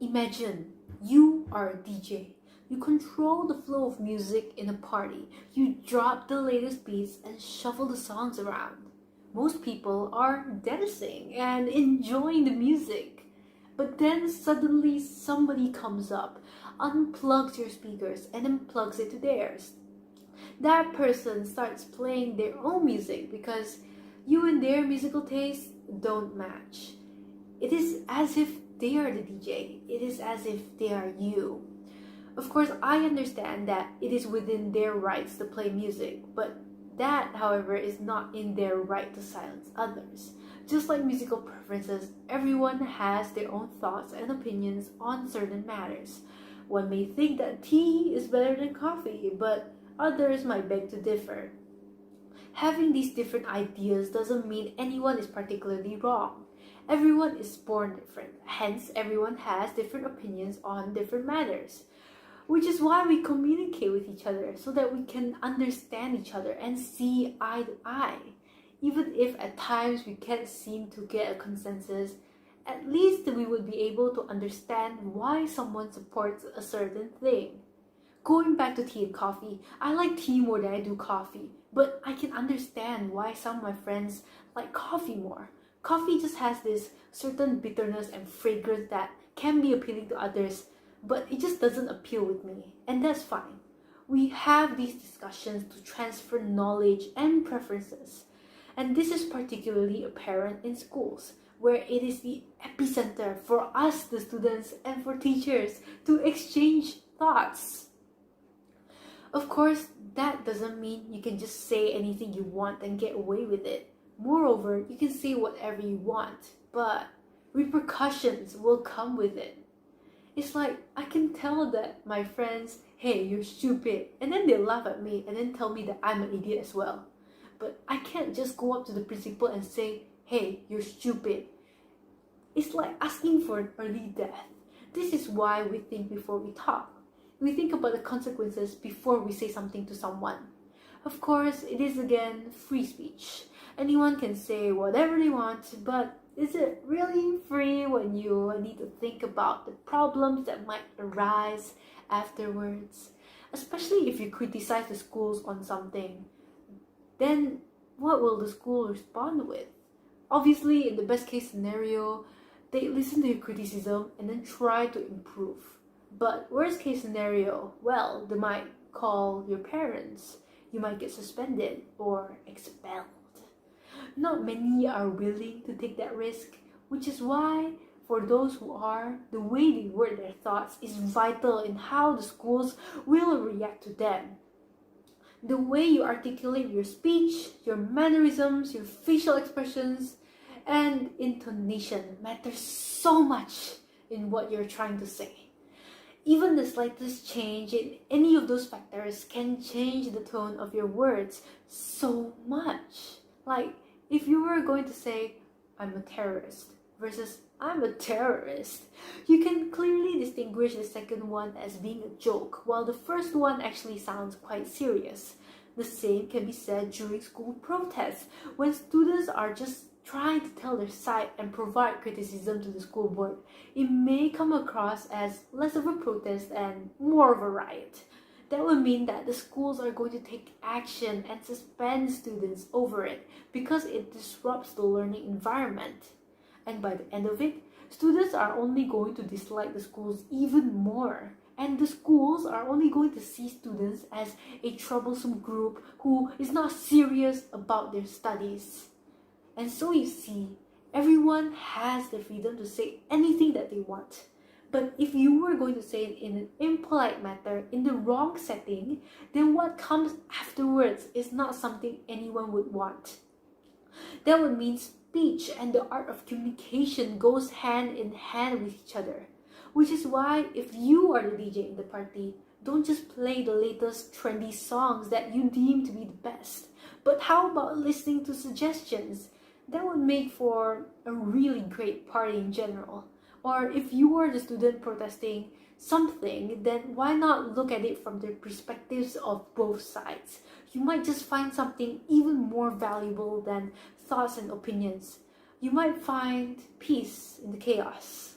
Imagine you are a DJ. You control the flow of music in a party. You drop the latest beats and shuffle the songs around. Most people are dancing and enjoying the music. But then suddenly somebody comes up, unplugs your speakers, and then plugs it to theirs. That person starts playing their own music because you and their musical tastes don't match. It is as if they are the DJ. It is as if they are you. Of course, I understand that it is within their rights to play music, but that, however, is not in their right to silence others. Just like musical preferences, everyone has their own thoughts and opinions on certain matters. One may think that tea is better than coffee, but others might beg to differ. Having these different ideas doesn't mean anyone is particularly wrong. Everyone is born different, hence everyone has different opinions on different matters. Which is why we communicate with each other, so that we can understand each other and see eye to eye. Even if at times we can't seem to get a consensus, at least we would be able to understand why someone supports a certain thing. Going back to tea and coffee, I like tea more than I do coffee, but I can understand why some of my friends like coffee more. Coffee just has this certain bitterness and fragrance that can be appealing to others, but it just doesn't appeal with me, and that's fine. We have these discussions to transfer knowledge and preferences, and this is particularly apparent in schools, where it is the epicenter for us, the students, and for teachers to exchange thoughts. Of course, that doesn't mean you can just say anything you want and get away with it. Moreover, you can say whatever you want, but repercussions will come with it. It's like, I can tell that my friends, hey, you're stupid, and then they laugh at me and then tell me that I'm an idiot as well. But I can't just go up to the principal and say, hey, you're stupid. It's like asking for an early death. This is why we think before we talk. We think about the consequences before we say something to someone. Of course, it is again free speech. Anyone can say whatever they want, but is it really free when you need to think about the problems that might arise afterwards? Especially if you criticize the schools on something, then what will the school respond with? Obviously, in the best case scenario, they listen to your criticism and then try to improve. But worst case scenario, well, they might call your parents. You might get suspended or expelled. Not many are willing to take that risk, which is why, for those who are, the way they word their thoughts is vital in how the schools will react to them. The way you articulate your speech, your mannerisms, your facial expressions, and intonation matters so much in what you're trying to say. Even the slightest change in any of those factors can change the tone of your words so much. Like, if you were going to say, I'm a terrorist, versus I'm a terrorist, you can clearly distinguish the second one as being a joke, while the first one actually sounds quite serious. The same can be said during school protests, when students are just trying to tell their side and provide criticism to the school board. It may come across as less of a protest and more of a riot. That would mean that the schools are going to take action and suspend students over it because it disrupts the learning environment. And by the end of it, students are only going to dislike the schools even more. And the schools are only going to see students as a troublesome group who is not serious about their studies. And so you see, everyone has the freedom to say anything that they want. But if you were going to say it in an impolite manner, in the wrong setting, then what comes afterwards is not something anyone would want. That would mean speech and the art of communication goes hand in hand with each other. Which is why if you are the DJ in the party, don't just play the latest trendy songs that you deem to be the best. But how about listening to suggestions? That would make for a really great party in general. Or if you are the student protesting something, then why not look at it from the perspectives of both sides? You might just find something even more valuable than thoughts and opinions. You might find peace in the chaos.